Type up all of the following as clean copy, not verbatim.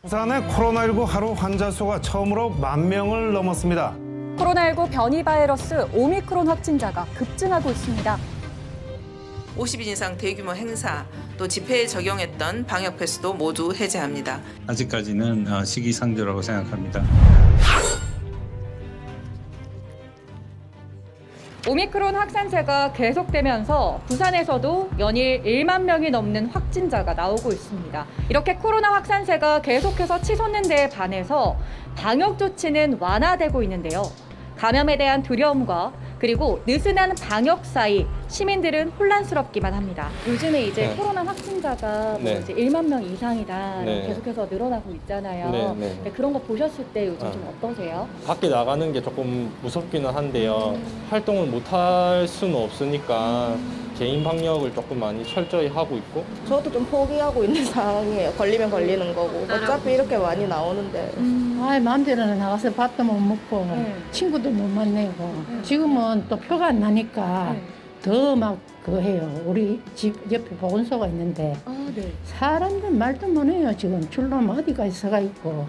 부산의 코로나19 하루 환자 수가 처음으로 10,000명을 넘었습니다. 코로나19 변이 바이러스 오미크론 확진자가 급증하고 있습니다. 50인 이상 대규모 행사, 또 집회에 적용했던 방역 패스도 모두 해제합니다. 아직까지는 시기상조라고 생각합니다. 오미크론 확산세가 계속되면서 부산에서도 연일 1만 명이 넘는 확진자가 나오고 있습니다. 이렇게 코로나 확산세가 계속해서 치솟는 데에 반해서 방역 조치는 완화되고 있는데요. 감염에 대한 두려움과 그리고 느슨한 방역 사이 시민들은 혼란스럽기만 합니다. 요즘에 이제 코로나 확진자가 이제 1만 명 이상이다 계속해서 늘어나고 있잖아요. 그런 거 보셨을 때 요즘 좀 어떠세요? 밖에 나가는 게 조금 무섭기는 한데요. 활동을 못 할 수는 없으니까 개인 방역을 조금 많이 철저히 하고 있고. 저도 좀 포기하고 있는 상황이에요. 걸리면 걸리는 거고. 어차피 이렇게 많이 나오는데. 마음대로 나가서 밥도 못 먹고 친구도 못 만나고 지금은 또 표가 안 나니까 더 막 해요. 우리 집 옆에 보건소가 있는데 사람들 말도 못해요. 지금 줄로면 어디까지 서가 있고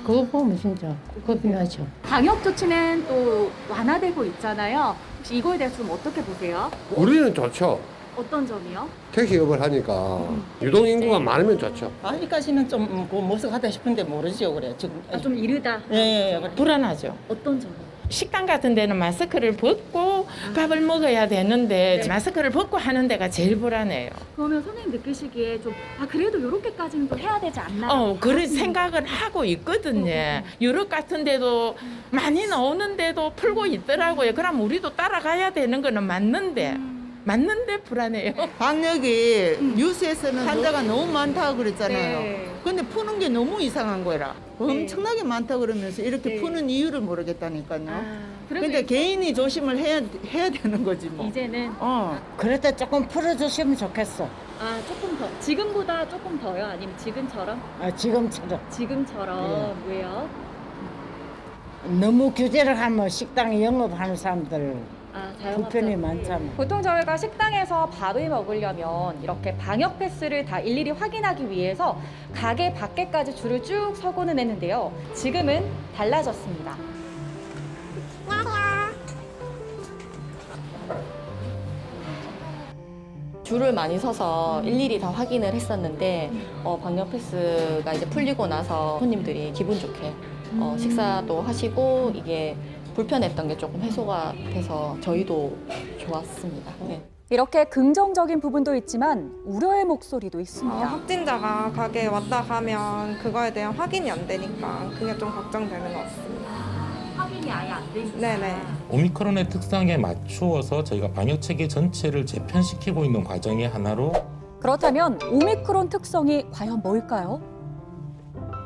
그거 보면 진짜 겁이 나죠. 방역 조치는 또 완화되고 있잖아요. 혹시 이거에 대해서 좀 어떻게 보세요? 우리는 좋죠. 어떤 점이요? 택시업을 하니까 유동인구가 많으면 좋죠. 아직까지는 좀 모색하다 싶은데 모르죠. 그래 지금 좀 이르다. 예, 불안하죠. 어떤 점이요? 식당 같은 데는 마스크를 벗고 밥을 먹어야 되는데 마스크를 벗고 하는 데가 제일 불안해요. 그러면 선생님 느끼시기에 좀 그래도 이렇게까지는 또 해야 되지 않나? 그런 생각을 하고 있거든요. 유럽 같은 데도 많이 나오는데도 풀고 있더라고요. 그럼 우리도 따라가야 되는 거는 맞는데 불안해요. 방역이 뉴스에서는 환자가 너무 많다고 그랬잖아요. 근데 푸는 게 너무 이상한 거라. 엄청나게 많다고 그러면서 이렇게 푸는 이유를 모르겠다니까요. 근데 개인이 조심을 해야 되는 거지 뭐. 이제는 그래도 조금 풀어주시면 좋겠어. 조금 더 지금보다 조금 더요? 아니면 지금처럼? 지금처럼 왜요? 너무 규제를 하면 식당 영업하는 사람들 불편이 많잖아. 보통 저희가 식당에서 밥을 먹으려면 이렇게 방역 패스를 다 일일이 확인하기 위해서 가게 밖에까지 줄을 쭉 서고는 했는데요. 지금은 달라졌습니다. 줄을 많이 서서 일일이 다 확인을 했었는데 방역 패스가 이제 풀리고 나서 손님들이 기분 좋게 식사도 하시고 이게 불편했던 게 조금 해소가 돼서 저희도 좋았습니다. 이렇게 긍정적인 부분도 있지만 우려의 목소리도 있습니다. 확진자가 가게에 왔다 가면 그거에 대한 확인이 안 되니까 그게 좀 걱정되는 것 같습니다. 확인이 아예 안 되니까. 네네. 오미크론의 특성에 맞추어서 저희가 방역 체계 전체를 재편시키고 있는 과정의 하나로. 그렇다면 오미크론 특성이 과연 뭘까요?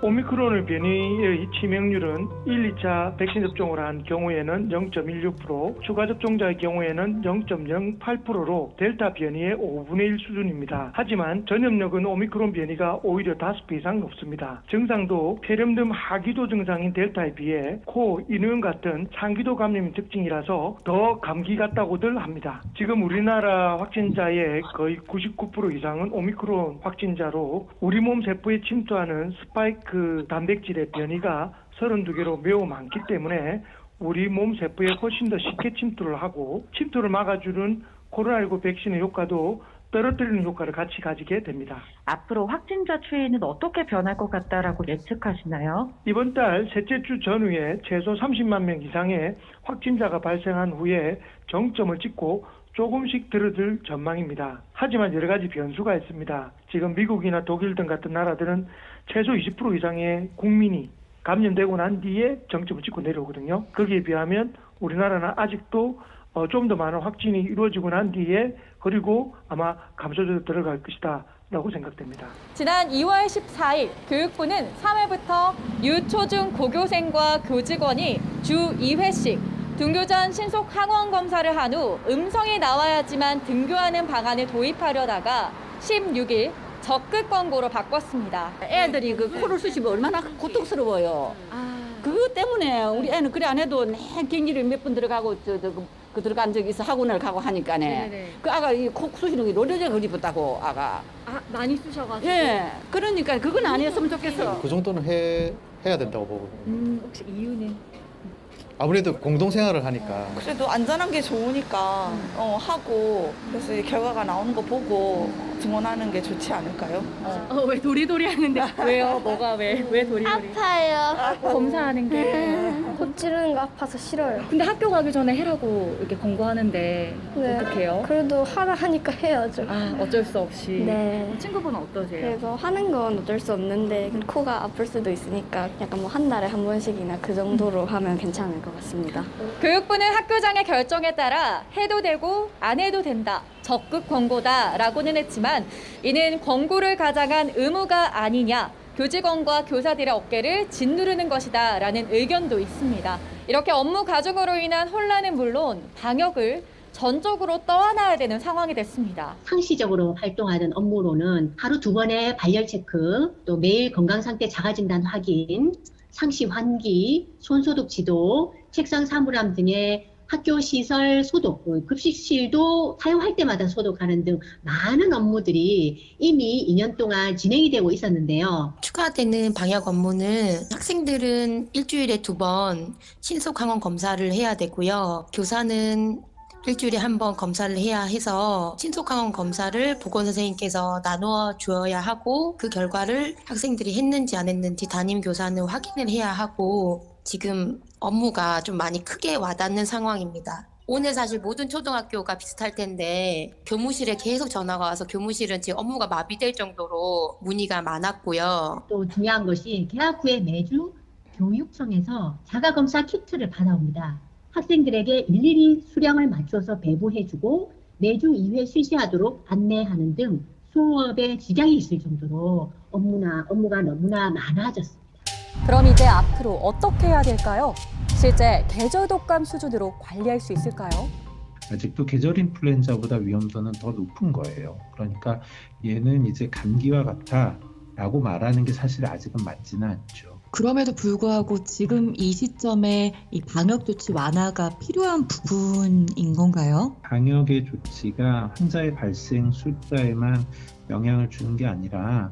오미크론 변이의 치명률은 1, 2차 백신 접종을 한 경우에는 0.16%, 추가 접종자의 경우에는 0.08%로 델타 변이의 5분의 1 수준입니다. 하지만 전염력은 오미크론 변이가 오히려 5배 이상 높습니다. 증상도 폐렴 등 하기도 증상인 델타에 비해 코, 인후염 같은 상기도 감염이 특징이라서 더 감기 같다고들 합니다. 지금 우리나라 확진자의 거의 99% 이상은 오미크론 확진자로 우리 몸 세포에 침투하는 스파이크 단백질의 변이가 32개로 매우 많기 때문에 우리 몸 세포에 훨씬 더 쉽게 침투를 하고 침투를 막아주는 코로나19 백신의 효과도 떨어뜨리는 효과를 같이 가지게 됩니다. 앞으로 확진자 추이는 어떻게 변할 것 같다라고 예측하시나요? 이번 달 셋째 주 전후에 최소 30만 명 이상의 확진자가 발생한 후에 정점을 찍고 조금씩 들어들 전망입니다. 하지만 여러 가지 변수가 있습니다. 지금 미국이나 독일 등 같은 나라들은 최소 20% 이상의 국민이 감염되고 난 뒤에 정점을 찍고 내려오거든요. 거기에 비하면 우리나라는 아직도 좀 더 많은 확진이 이루어지고 난 뒤에 그리고 아마 감소적으로 들어갈 것이다 라고 생각됩니다. 지난 2월 14일 교육부는 3회부터 유초중 고교생과 교직원이 주 2회씩 등교 전 신속 항원 검사를 한 후 음성이 나와야지만 등교하는 방안을 도입하려다가 16일 적극 권고로 바꿨습니다. 애들이 그 코를 쑤시면 얼마나 고통스러워요. 그것 때문에 우리 애는 그래 안 해도 내 경기를 몇 번 들어가고 그 들어간 적이 있어 학원을 가고 하니까네. 네네. 그 아가 이 콕 쑤시는 게 노려져 그리웠다고 아가. 아, 많이 쑤셔가지고. 예. 그러니까 그건 아니었으면 좋겠어. 그 정도는 해야 된다고 보거든요. 혹시 이유는? 아무래도 공동생활을 하니까. 그래도 안전한 게 좋으니까 하고 그래서 이 결과가 나오는 거 보고 증언하는 게 좋지 않을까요? 왜 도리도리 하는데? 왜요? 뭐가 왜 도리도리? 아파요. 검사하는 게. 코 찌르는 거 아파서 싫어요. 근데 학교 가기 전에 해라고 이렇게 권고하는데 네. 어떡해요? 그래도 하라 하니까 해야죠. 아, 어쩔 수 없이. 네. 친구분은 어떠세요? 그래서 하는 건 어쩔 수 없는데 코가 아플 수도 있으니까 약간 뭐 한 달에 한 번씩이나 그 정도로 하면 괜찮을 것 같습니다. 교육부는 학교장의 결정에 따라 해도 되고 안 해도 된다. 적극 권고다라고는 했지만 이는 권고를 가장한 의무가 아니냐. 교직원과 교사들의 어깨를 짓누르는 것이다라는 의견도 있습니다. 이렇게 업무 가중으로 인한 혼란은 물론 방역을 전적으로 떠안아야 되는 상황이 됐습니다. 상시적으로 활동하던 업무로는 하루 2번의 발열 체크, 또 매일 건강상태 자가진단 확인, 상시 환기, 손소독 지도, 책상 사물함 등의 학교 시설 소독, 급식실도 사용할 때마다 소독하는 등 많은 업무들이 이미 2년 동안 진행이 되고 있었는데요. 추가되는 방역 업무는 학생들은 일주일에 2번 신속 항원 검사를 해야 되고요. 교사는 일주일에 1번 검사를 해야 해서 신속항원 검사를 보건선생님께서 나누어 주어야 하고 그 결과를 학생들이 했는지 안 했는지 담임교사는 확인을 해야 하고 지금 업무가 좀 많이 크게 와닿는 상황입니다. 오늘 사실 모든 초등학교가 비슷할 텐데 교무실에 계속 전화가 와서 교무실은 지금 업무가 마비될 정도로 문의가 많았고요. 또 중요한 것이 개학 후에 매주 교육청에서 자가검사 키트를 받아옵니다. 학생들에게 일일이 수량을 맞춰서 배부해주고 매주 2회 실시하도록 안내하는 등 수업에 지장이 있을 정도로 업무가 너무나 많아졌습니다. 그럼 이제 앞으로 어떻게 해야 될까요? 실제 계절 독감 수준으로 관리할 수 있을까요? 아직도 계절 인플루엔자보다 위험도는 더 높은 거예요. 그러니까 얘는 이제 감기와 같다라고 말하는 게 사실 아직은 맞지는 않죠. 그럼에도 불구하고 지금 이 시점에 이 방역 조치 완화가 필요한 부분인 건가요? 방역의 조치가 환자의 발생 숫자에만 영향을 주는 게 아니라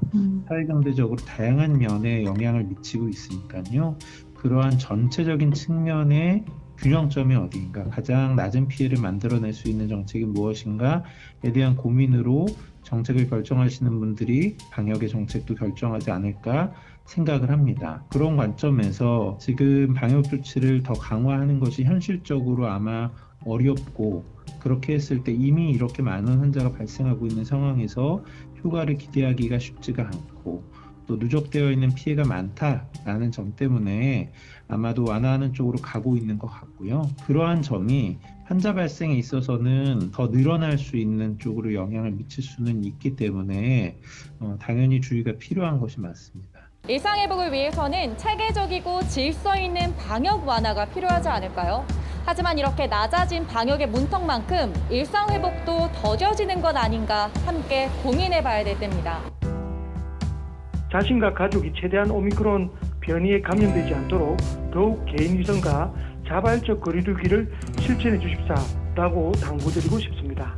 사회경제적으로 다양한 면에 영향을 미치고 있으니까요. 그러한 전체적인 측면의 균형점이 어디인가, 가장 낮은 피해를 만들어낼 수 있는 정책이 무엇인가에 대한 고민으로 정책을 결정하시는 분들이 방역의 정책도 결정하지 않을까 생각을 합니다. 그런 관점에서 지금 방역 조치를 더 강화하는 것이 현실적으로 아마 어렵고, 그렇게 했을 때 이미 이렇게 많은 환자가 발생하고 있는 상황에서 효과를 기대하기가 쉽지가 않고 또 누적되어 있는 피해가 많다라는 점 때문에 아마도 완화하는 쪽으로 가고 있는 것 같고요. 그러한 점이 환자 발생에 있어서는 더 늘어날 수 있는 쪽으로 영향을 미칠 수는 있기 때문에 당연히 주의가 필요한 것이 맞습니다. 일상회복을 위해서는 체계적이고 질서 있는 방역 완화가 필요하지 않을까요? 하지만 이렇게 낮아진 방역의 문턱만큼 일상회복도 더뎌지는 것 아닌가 함께 고민해봐야 될 때입니다. 자신과 가족이 최대한 오미크론 변이에 감염되지 않도록 더욱 개인위생과 자발적 거리두기를 실천해 주십사라고 당부드리고 싶습니다.